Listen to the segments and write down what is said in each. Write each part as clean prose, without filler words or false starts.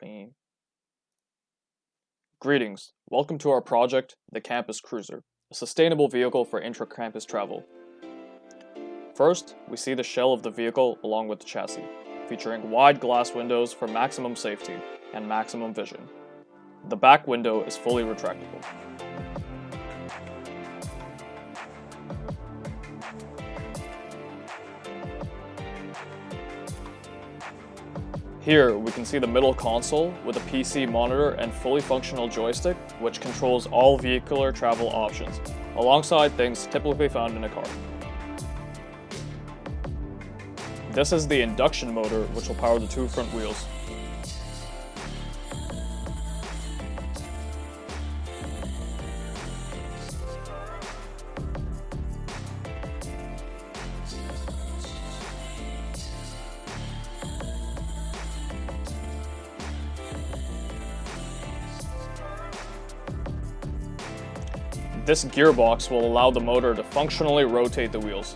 Pain. Greetings. Welcome to our project, the Campus Cruiser, a sustainable vehicle for intra-campus travel. First, we see the shell of the vehicle along with the chassis, featuring wide glass windows for maximum safety and maximum vision. The back window is fully retractable. Here, we can see the middle console with a PC monitor and fully functional joystick, which controls all vehicular travel options, alongside things typically found in a car. This is the induction motor, which will power the two front wheels. This gearbox will allow the motor to functionally rotate the wheels.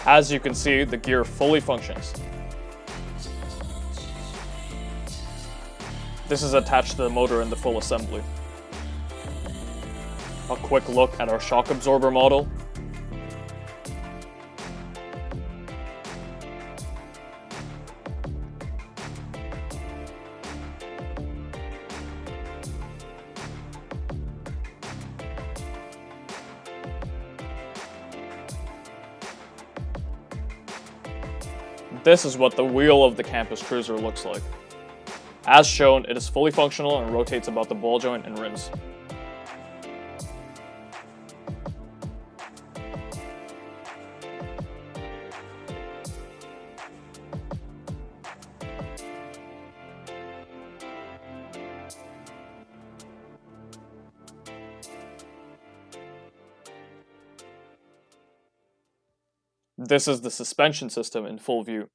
As you can see, the gear fully functions. This is attached to the motor in the full assembly. A quick look at our shock absorber model. This is what the wheel of the Campus Cruiser looks like. As shown, it is fully functional and rotates about the ball joint and rims. This is the suspension system in full view.